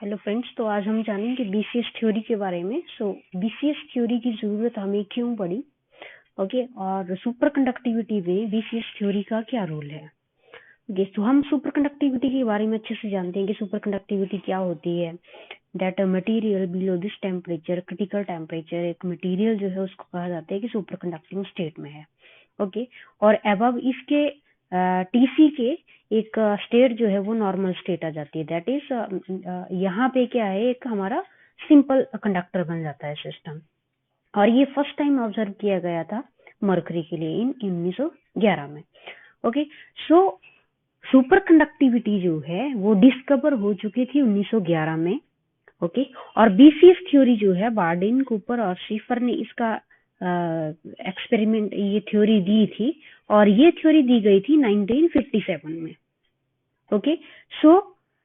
Hello friends, तो आज हम जानेंगे बीसीएस थ्योरी के बारे में। बीसीएस थ्योरी की ज़रूरत हमें क्यों पड़ी, ओके, और सुपर कंडक्टिविटी में बीसीएस थ्योरी का क्या रोल है। ओके, तो हम सुपर कंडक्टिविटी के बारे में अच्छे से जानते हैं कि सुपर कंडक्टिविटी क्या होती है। That a material below this temperature, critical temperature, एक मटेरियल जो है उसको कहा जाता है कि सुपर कंडक्टिंग स्टेट में है। ओके, और अबव इसके टीसी के एक स्टेट जो है वो नॉर्मल स्टेट आ जाती है। दैट इज यहाँ पे क्या है, एक हमारा सिंपल कंडक्टर बन जाता है सिस्टम। और ये फर्स्ट टाइम ऑब्जर्व किया गया था मरकरी के लिए इन 1911 में। ओके, सो सुपर कंडक्टिविटी जो है वो डिस्कवर हो चुकी थी 1911 में। ओके, और बीसीएस थ्योरी जो है बार्डिन, कूपर और शीफर ने इसका एक्सपेरिमेंट ये थ्योरी दी थी, और ये थ्योरी दी गई थी 1957 में। ओके, सो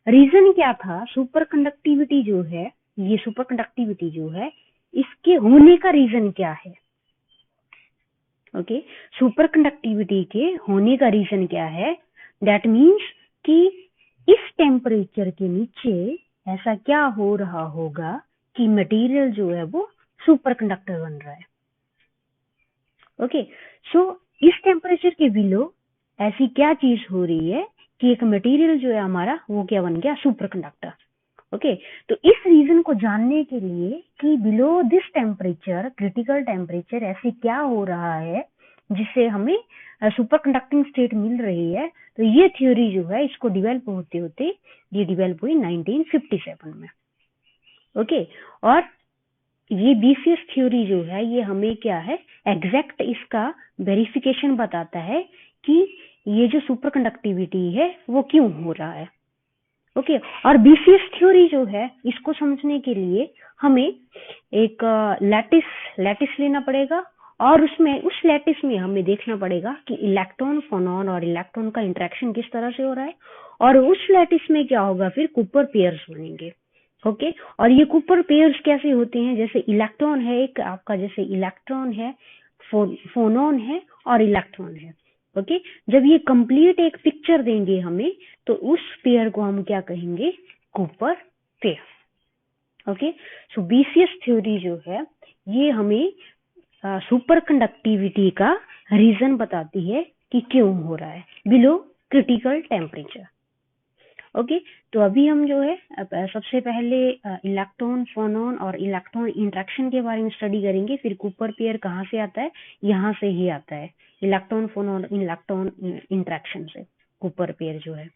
रीजन क्या था, सुपर कंडक्टिविटी जो है, ये सुपर कंडक्टिविटी जो है इसके होने का रीजन क्या है। ओके, सुपर कंडक्टिविटी के होने का रीजन क्या है, दैट मीन्स कि इस टेम्परेचर के नीचे ऐसा क्या हो रहा होगा कि मटेरियल जो है वो सुपर कंडक्टर बन रहा है। ओके, सो इस टेम्परेचर के बिलो ऐसी क्या चीज हो रही है कि एक मटेरियल जो है हमारा वो क्या बन गया, सुपर कंडक्टर। ओके, तो इस रीजन को जानने के लिए कि below this temperature, critical temperature, ऐसे क्या हो रहा है जिससे हमें सुपर कंडक्टिंग स्टेट मिल रही है, तो ये थ्योरी जो है इसको डिवेल्प होते होते ये डिवेल्प हुई 1957 में। ओके, और ये बीसीएस थ्योरी जो है ये हमें क्या है, एग्जैक्ट इसका वेरिफिकेशन बताता है कि ये जो सुपर कंडक्टिविटी है वो क्यों हो रहा है। ओके, और बीसीएस थ्योरी जो है इसको समझने के लिए हमें एक लैटिस लेना पड़ेगा, और उसमें उस लैटिस में हमें देखना पड़ेगा कि इलेक्ट्रॉन, फोनॉन और इलेक्ट्रॉन का इंटरेक्शन किस तरह से हो रहा है, और उस लैटिस में क्या होगा, फिर कूपर पेयर्स बनेंगे। ओके, और ये कूपर पेयर्स कैसे होते हैं, जैसे इलेक्ट्रॉन है एक आपका, जैसे इलेक्ट्रॉन है, फोनॉन है और इलेक्ट्रॉन है। ओके, जब ये कंप्लीट एक पिक्चर देंगे हमें, तो उस पेयर को हम क्या कहेंगे, कूपर पेयर। ओके, सो बीसीएस थ्योरी जो है ये हमें सुपर कंडक्टिविटी का रीजन बताती है कि क्यों हो रहा है बिलो क्रिटिकल टेम्परेचर। ओके, तो अभी हम जो है सबसे पहले इलेक्ट्रॉन, फोनॉन और इलेक्ट्रॉन इंटरेक्शन के बारे में स्टडी करेंगे। फिर कूपर पेयर कहाँ से आता है, यहाँ से ही आता है, इलेक्ट्रॉन, फोनॉन, इलेक्ट्रॉन इंटरेक्शन से कूपर पेयर जो है।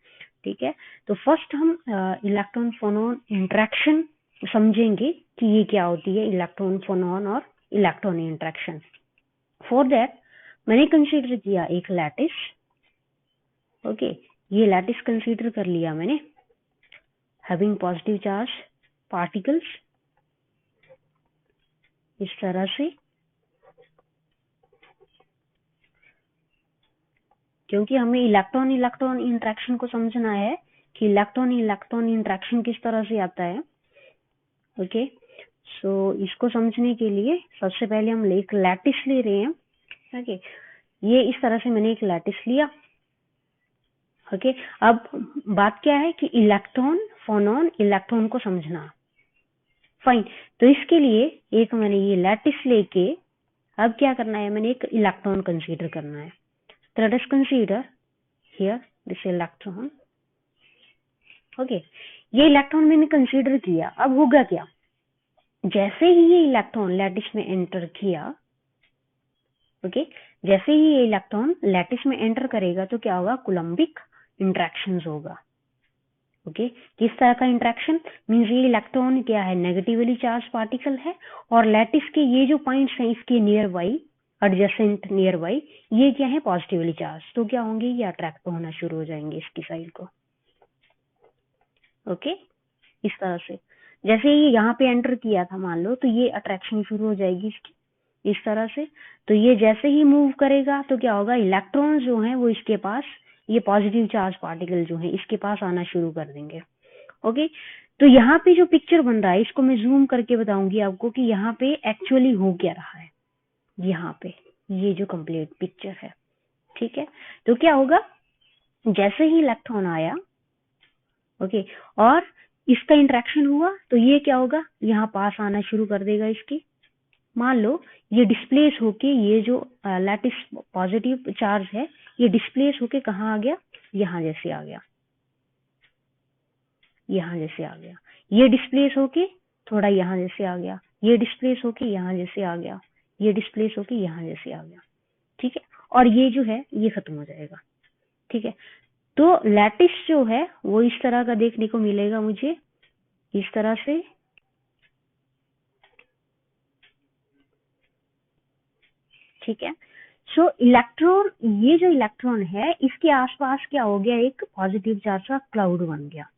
ठीक है, तो फर्स्ट हम इलेक्ट्रॉन फोनॉन इंटरेक्शन समझेंगे कि ये क्या होती है, इलेक्ट्रॉन, फोनॉन और इलेक्ट्रॉन इंटरेक्शन। फॉर दैट मैंने कंसीडर किया एक लैटिस। ओके, ये लैटिस कंसीडर कर लिया मैंने, हैविंग पॉजिटिव चार्ज पार्टिकल्स इस तरह से, क्योंकि हमें इलेक्ट्रॉन इलेक्ट्रॉन इंटरेक्शन को समझना है कि इलेक्ट्रॉन इलेक्ट्रॉन इंटरेक्शन किस तरह से आता है। ओके, सो इसको समझने के लिए सबसे पहले हम एक लैटिस ले रहे हैं। ओके, ये इस तरह से मैंने एक लैटिस लिया। ओके, अब बात क्या है कि इलेक्ट्रॉन, फोनॉन, इलेक्ट्रॉन को समझना। फाइन, तो इसके लिए एक मैंने ये लैटिस लेके अब क्या करना है, मैंने एक इलेक्ट्रॉन कंसीडर करना है। तो late us consider here this electron. Okay, ये इलेक्ट्रॉन मैंने कंसीडर किया। अब होगा क्या, जैसे ही ये इलेक्ट्रॉन लैटिस में एंटर किया, ओके, जैसे ही ये इलेक्ट्रॉन लैटिस में एंटर करेगा तो क्या होगा, कूलम्बिक इंटरेक्शंस होगा। ओके, किस तरह का इंटरेक्शन, मींस ये इलेक्ट्रॉन क्या है, नेगेटिवली चार्ज पार्टिकल है, और लैटिस के ये जो पॉइंट्स हैं इसके near by, adjacent near by, ये क्या है, पॉजिटिवली चार्ज, तो क्या होंगे, ये अट्रैक्ट होना शुरू हो जाएंगे इसकी साइड को। ओके, इस तरह से जैसे ये यहाँ पे एंटर किया था मान लो, तो ये अट्रैक्शन शुरू हो जाएगी इसकी इस तरह से। तो ये जैसे ही मूव करेगा तो क्या होगा, इलेक्ट्रॉन जो है वो इसके पास, ये पॉजिटिव चार्ज पार्टिकल जो है इसके पास आना शुरू कर देंगे। ओके, तो यहाँ पे जो पिक्चर बन रहा है इसको मैं जूम करके बताऊंगी आपको कि यहाँ पे एक्चुअली हो क्या रहा है। यहाँ पे ये जो कंप्लीट पिक्चर है, ठीक है, तो क्या होगा, जैसे ही इलेक्ट्रॉन आया, ओके, और इसका इंटरेक्शन हुआ तो ये क्या होगा, यहाँ पास आना शुरू कर देगा इसकी। मान लो ये डिस्प्लेस होके, ये जो लैटिस पॉजिटिव चार्ज है ये डिस्प्लेस होके कहाँ आ गया, यहाँ जैसे आ गया, यहाँ जैसे आ गया। ये डिस्प्लेस होके थोड़ा यहाँ जैसे आ गया, ये डिस्प्लेस होके यहाँ जैसे आ गया, ये डिस्प्लेस होके यहाँ जैसे आ गया। ठीक है, और ये जो है ये खत्म हो जाएगा। ठीक है, तो लैटिस जो है वो इस तरह का देखने को मिलेगा मुझे, इस तरह से। ठीक है, सो इलेक्ट्रॉन, ये जो इलेक्ट्रॉन है इसके आसपास क्या हो गया, एक पॉजिटिव चार्ज का क्लाउड बन गया।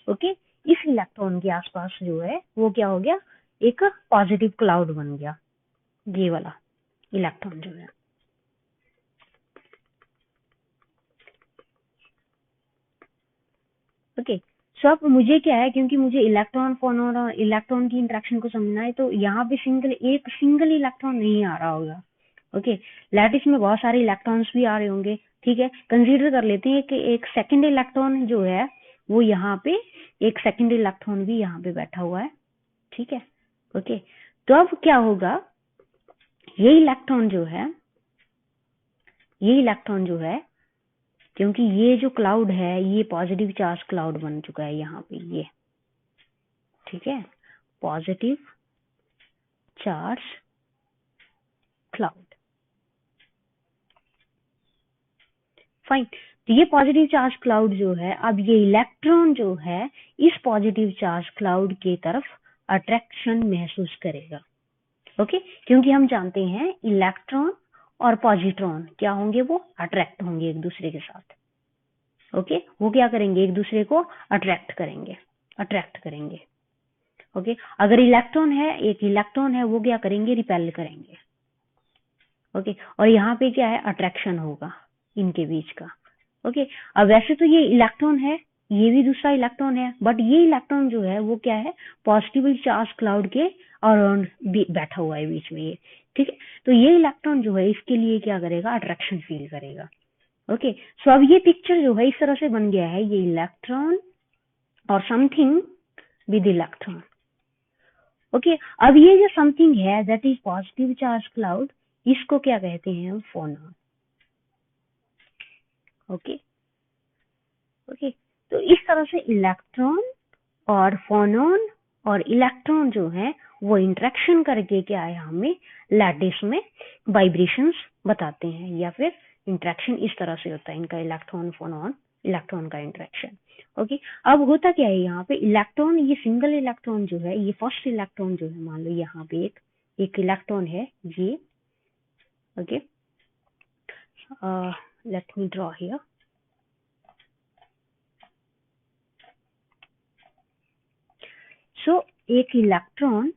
ओके, इस इलेक्ट्रॉन के आसपास जो है वो क्या हो गया, एक पॉजिटिव क्लाउड बन गया, ये वाला इलेक्ट्रॉन जो है। ओके, सो अब मुझे क्या है, क्योंकि मुझे इलेक्ट्रॉन फोनोन और इलेक्ट्रॉन की इंटरेक्शन को समझना है, तो यहाँ पे एक सिंगल इलेक्ट्रॉन नहीं आ रहा होगा। ओके, लैटिस में बहुत सारे इलेक्ट्रॉन्स भी आ रहे होंगे। ठीक है, कंसीडर कर लेते हैं कि एक सेकंड इलेक्ट्रॉन जो है वो यहाँ पे, एक सेकंड इलेक्ट्रॉन भी यहाँ पे बैठा हुआ है। ठीक है, ओके, तो अब क्या होगा, ये इलेक्ट्रॉन जो है, ये इलेक्ट्रॉन जो है, क्योंकि ये जो क्लाउड है ये पॉजिटिव चार्ज क्लाउड बन चुका है यहाँ पे ये। ठीक है, पॉजिटिव चार्ज क्लाउड, फाइन। तो ये पॉजिटिव चार्ज क्लाउड जो है, अब ये इलेक्ट्रॉन जो है इस पॉजिटिव चार्ज क्लाउड की तरफ अट्रैक्शन महसूस करेगा। ओके, क्योंकि हम जानते हैं इलेक्ट्रॉन और पॉजिट्रॉन क्या होंगे, वो अट्रैक्ट होंगे एक दूसरे के साथ। ओके, वो क्या करेंगे, एक दूसरे को अट्रैक्ट करेंगे। ओके, अगर इलेक्ट्रॉन है, एक इलेक्ट्रॉन है, वो क्या करेंगे, रिपेल करेंगे। ओके, और यहाँ पे क्या है, अट्रैक्शन होगा इनके बीच का। ओके, अब वैसे तो ये इलेक्ट्रॉन है, ये भी दूसरा इलेक्ट्रॉन है, बट ये इलेक्ट्रॉन जो है वो क्या है, पॉजिटिव चार्ज क्लाउड के अराउंड बैठा हुआ है बीच में ये। ठीक है, तो ये इलेक्ट्रॉन जो है इसके लिए क्या करेगा, अट्रैक्शन फील करेगा। ओके, सो अब ये पिक्चर जो है इस तरह से बन गया है, ये इलेक्ट्रॉन और समथिंग विद इलेक्ट्रॉन। ओके, अब ये जो समथिंग है that is positive charge cloud, इसको क्या कहते हैं हम, फोनॉन। ओके, ओके, तो इस तरह से इलेक्ट्रॉन और फोनॉन और इलेक्ट्रॉन जो है वो इंटरेक्शन करके क्या है, हमें लैटिस में वाइब्रेशंस बताते हैं, या फिर इंटरेक्शन इस तरह से होता है इनका, इलेक्ट्रॉन फोनॉन इलेक्ट्रॉन का इंटरेक्शन। ओके, अब होता क्या है यहाँ पे, इलेक्ट्रॉन, ये सिंगल इलेक्ट्रॉन जो है, ये फर्स्ट इलेक्ट्रॉन जो है, मान लो यहाँ पे एक इलेक्ट्रॉन है ये। Okay, let me draw here. So एक इलेक्ट्रॉन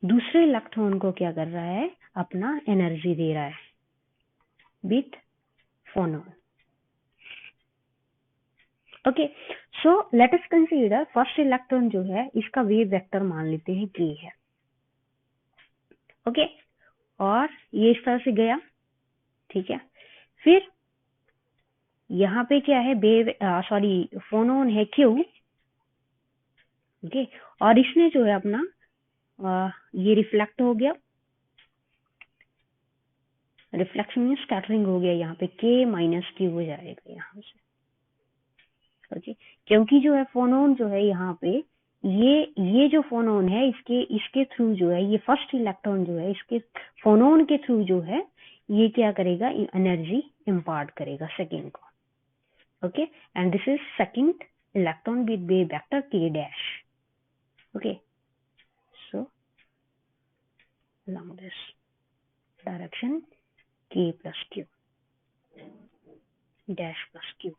दूसरे इलेक्ट्रॉन को क्या कर रहा है, अपना एनर्जी दे रहा है with phonon. Okay, so let us consider first electron जो है इसका वेव वेक्टर मान लेते हैं k है। ओके, और ये इस तरह से गया। ठीक है, फिर यहाँ पे क्या है, फोनॉन है q। ओके, और इसने जो है अपना ये रिफ्लेक्ट हो गया, रिफ्लेक्शन में स्कैटरिंग हो गया, यहाँ पे k माइनस q हो जाएगा यहाँ से। ओके, क्योंकि जो है फोनॉन जो है यहाँ पे, ये जो फोनॉन है इसके थ्रू जो है, ये फर्स्ट इलेक्ट्रॉन जो है इसके फोनॉन के थ्रू जो है ये क्या करेगा, एनर्जी इम्पार्ट करेगा सेकंड को। Okay, and this is second electron with wave vector k dash. Okay, so along this direction k plus q dash plus q।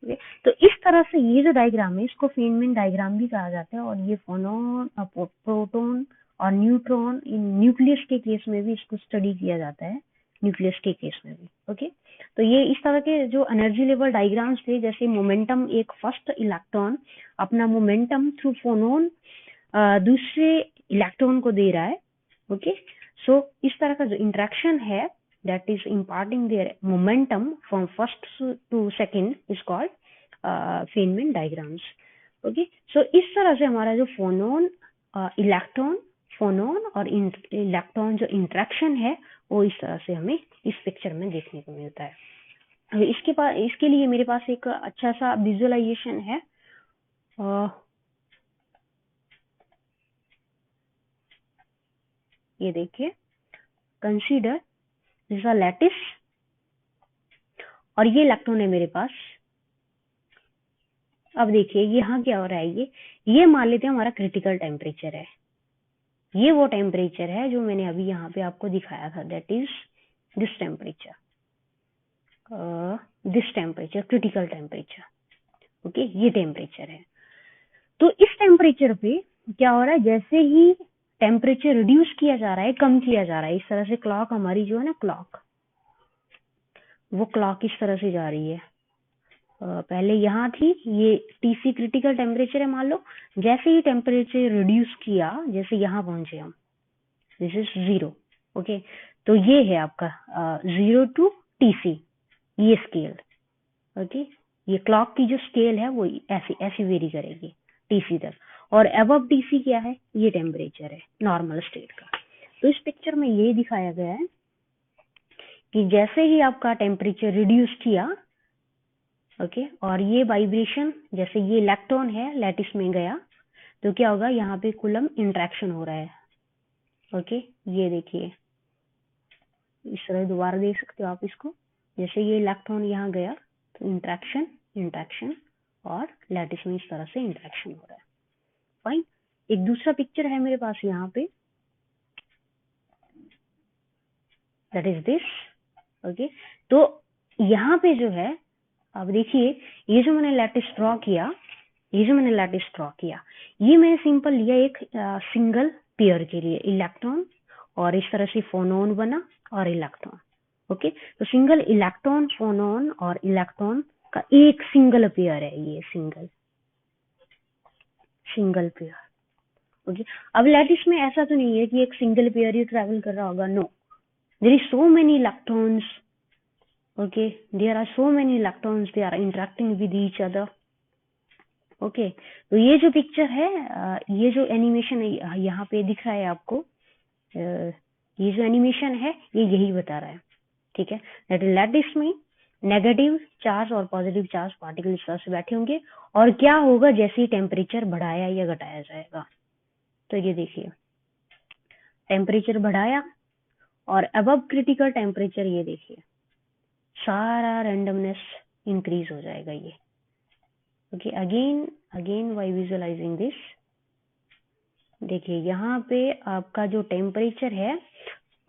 Okay? तो इस तरह से ये जो डायग्राम है इसको फेनमैन डायग्राम भी कहा जाता है, और ये फोनॉन, प्रोटॉन और न्यूट्रॉन, इन न्यूक्लियस के केस में भी इसको स्टडी किया जाता है, न्यूक्लियस के केस में भी। ओके, तो ये इस तरह के जो एनर्जी लेवल डायग्राम्स थे, जैसे मोमेंटम, एक फर्स्ट इलेक्ट्रॉन अपना मोमेंटम थ्रू फोनॉन दूसरे इलेक्ट्रॉन को दे रहा है। ओके, सो इस तरह का जो इंटरेक्शन है that is imparting their momentum from first to second is called Feynman diagrams. Okay, so इस तरह से हमारा जो फोनोन इलेक्ट्रॉन फोनोन और इलेक्ट्रॉन जो इंटरेक्शन है वो इस तरह से हमें इस पिक्चर में देखने को मिलता है। इसके लिए मेरे पास एक अच्छा सा विजुअलाइजेशन है। ये देखिए, कंसीडर दिस अ लैटिस और ये इलेक्ट्रॉन है मेरे पास। अब देखिए यहाँ क्या हो रहा है, ये मान लेते हैं हमारा क्रिटिकल टेम्परेचर है। ये वो टेम्परेचर है जो मैंने अभी यहाँ पे आपको दिखाया था, that is this temperature, critical temperature. Okay, ये टेम्परेचर है। तो इस टेम्परेचर पे क्या हो रहा है, जैसे ही टेम्परेचर रिड्यूस किया जा रहा है, कम किया जा रहा है, इस तरह से क्लॉक हमारी जो है ना, वो क्लॉक इस तरह से जा रही है। पहले यहाँ थी, ये टीसी क्रिटिकल टेम्परेचर है मान लो। जैसे ही टेम्परेचर रिड्यूस किया, जैसे यहाँ पहुंचे हम, दिस इज 0। ओके, तो ये है आपका 0 टू टीसी, ये स्केल। ओके, ये क्लॉक की जो स्केल है वो ऐसी वेरी करेगी टीसी तक। और अबव टीसी क्या है, ये टेम्परेचर है नॉर्मल स्टेट का। तो इस पिक्चर में ये दिखाया गया है कि जैसे ही आपका टेम्परेचर रिड्यूस किया, ओके, और ये वाइब्रेशन, जैसे ये इलेक्ट्रॉन है लैटिस में गया, तो क्या होगा, यहाँ पे कूलम्ब इंट्रैक्शन हो रहा है। ओके, ये देखिए, इस तरह दोबारा देख सकते हो आप इसको। जैसे ये इलेक्ट्रॉन यहाँ गया तो इंट्रैक्शन और लैटिस में इस तरह से इंट्रैक्शन हो रहा है। फाइन। एक दूसरा पिक्चर है मेरे पास यहाँ पे, दैट इज दिस। ओके, तो यहाँ पे जो है, अब देखिए, ये जो मैंने लैटिस ड्रॉ किया, ये मैंने सिंपल लिया एक सिंगल पेयर के लिए, इलेक्ट्रॉन, और इस तरह से फोनोन बना और इलेक्ट्रॉन। ओके, तो सिंगल इलेक्ट्रॉन, फोनोन और इलेक्ट्रॉन का एक सिंगल पेयर है, ये सिंगल पेयर। ओके, अब लैटिस में ऐसा तो नहीं है कि एक सिंगल पेयर ही ट्रैवल कर रहा होगा, no, there is so many electrons. Okay, there are so many electrons, they are interacting with each other. Okay, तो ये जो पिक्चर है, ये जो एनिमेशन यहाँ पे दिख रहा है आपको, ये जो एनिमेशन है ये यही बता रहा है। ठीक है, दैट इज लैटिस में नेगेटिव चार्ज और पॉजिटिव चार्ज पार्टिकल इस तरह से बैठे होंगे, और क्या होगा जैसे ही टेम्परेचर बढ़ाया या घटाया जाएगा। तो ये देखिए, टेम्परेचर बढ़ाया और अबव क्रिटिकल टेम्परेचर, ये देखिए सारा रैंडमनेस इंक्रीज हो जाएगा ये। Okay, again by visualizing this, देखिए यहाँ पे आपका जो टेम्परेचर है,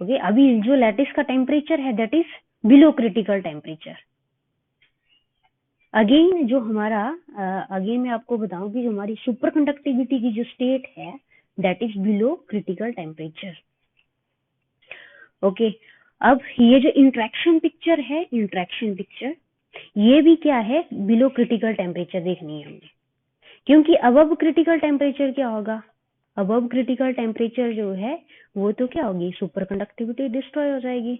ओके, अभी जो लैटिस का टेम्परेचर है that is below critical temperature. Again जो हमारा अगेन मैं आपको बताऊं कि जो हमारी सुपर कंडक्टिविटी की जो स्टेट है that is below critical temperature. Okay, अब ये जो इंट्रैक्शन पिक्चर है, ये भी क्या है, बिलो क्रिटिकल टेम्परेचर देखनी है हमें, क्योंकि अबव क्रिटिकल टेम्परेचर क्या होगा, अबव क्रिटिकल टेम्परेचर जो है वो तो क्या होगी, सुपर कंडक्टिविटी डिस्ट्रॉय हो जाएगी,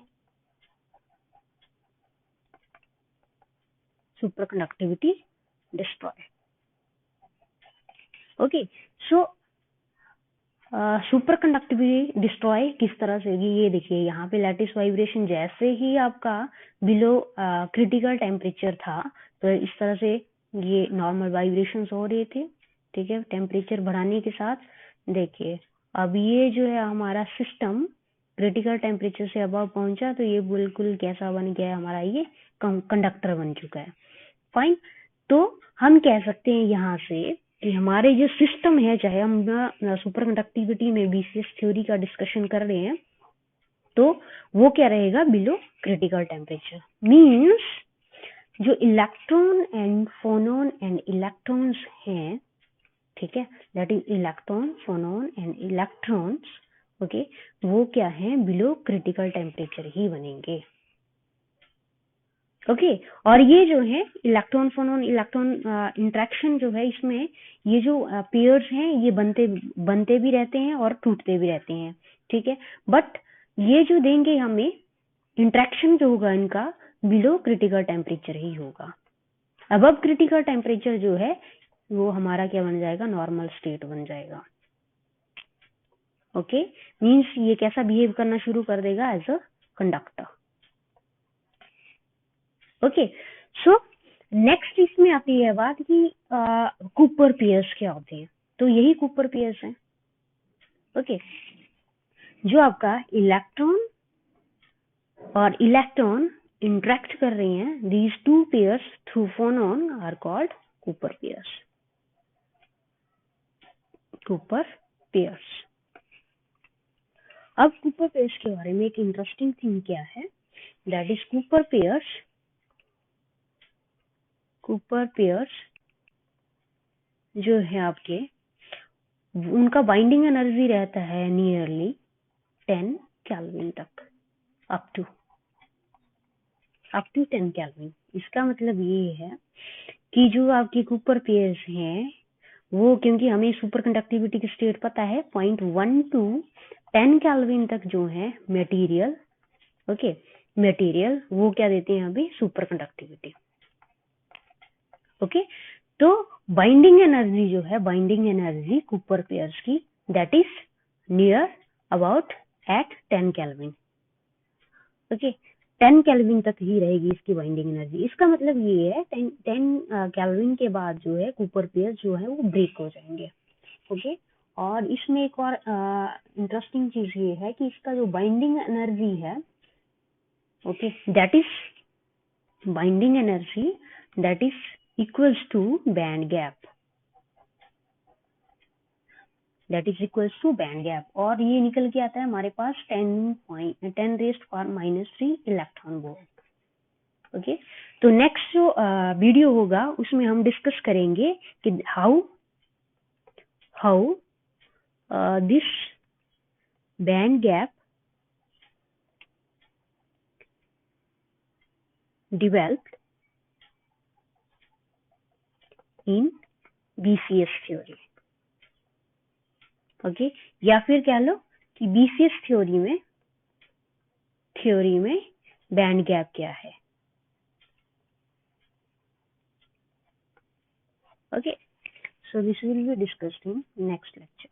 super conductivity destroy. Okay, so super conductivity destroy किस तरह से होगी, ये देखिए यहाँ पे लैटिस वाइब्रेशन जैसे ही आपका बिलो क्रिटिकल टेम्परेचर था, तो इस तरह से ये नॉर्मल वाइब्रेशंस हो रहे थे। ठीक है, टेम्परेचर बढ़ाने के साथ देखिए अब ये जो है हमारा सिस्टम क्रिटिकल टेम्परेचर से अबव पहुंचा, तो ये बिल्कुल कैसा बन गया है हमारा, ये कंडक्टर बन चुका है। फाइन, तो हम कह सकते हैं यहाँ से कि हमारे जो सिस्टम है, चाहे हम सुपर कंडक्टिविटी में बीसीएस थ्योरी का डिस्कशन कर रहे हैं, तो वो क्या रहेगा, बिलो क्रिटिकल टेम्परेचर। मीन्स जो electron and phonon and electrons हैं, ठीक है, that is electron, phonon and electrons, okay, वो क्या है, बिलो क्रिटिकल टेम्परेचर ही बनेंगे। ओके, और ये जो है इलेक्ट्रॉन फोनोन इलेक्ट्रॉन इंट्रैक्शन जो है, इसमें ये जो पेयर्स हैं ये बनते भी रहते हैं और टूटते भी रहते हैं। ठीक है, बट ये जो देंगे हमें इंट्रैक्शन जो होगा इनका बिलो क्रिटिकल टेम्परेचर ही होगा। अबव क्रिटिकल टेम्परेचर जो है वो हमारा क्या बन जाएगा, नॉर्मल स्टेट बन जाएगा। ओके, मीन्स ये कैसा बिहेव करना शुरू कर देगा, as a conductor. Okay, so next इसमें आती है बात कि कूपर पेयर्स क्या होते हैं। तो यही कूपर पेयर्स हैं। ओके, जो आपका इलेक्ट्रॉन और इलेक्ट्रॉन इंटरेक्ट कर रही हैं, these two pairs through phonon are called Cooper pairs. Cooper pairs. अब Cooper pairs के बारे में एक इंटरेस्टिंग थिंग क्या है, that is Cooper pairs जो है आपके, उनका बाइंडिंग एनर्जी रहता है नियरली 10 केल्विन तक, अप टू 10 केल्विन। इसका मतलब ये है कि जो आपकी कूपर पेयर्स हैं वो, क्योंकि हमें सुपर कंडक्टिविटी की स्टेट पता है 0.1 to 10 केल्विन तक जो है मटेरियल, ओके, मटेरियल वो क्या देते हैं अभी, सुपर कंडक्टिविटी। ओके, तो बाइंडिंग एनर्जी जो है, बाइंडिंग एनर्जी कूपर पेयर्स की, that is near about at 10 kelvin. Okay, 10 kelvin तक ही रहेगी इसकी बाइंडिंग एनर्जी। इसका मतलब ये है 10 केल्विन के बाद जो है कूपर पेयर जो है वो ब्रेक हो जाएंगे। ओके, और इसमें एक और इंटरेस्टिंग चीज ये है कि इसका जो बाइंडिंग एनर्जी है, okay, that is binding energy that is equals to band gap, that is equals to band gap. और ये निकल के आता है हमारे पास 10⁻³ इलेक्ट्रॉन वोल्ट। ओके, तो नेक्स्ट जो वीडियो होगा उसमें हम डिस्कस करेंगे कि how this band gap developed in BCS theory. Okay, या फिर कह लो कि BCS थ्योरी में बैंड गैप क्या है। Okay, so this will be discussed in next lecture.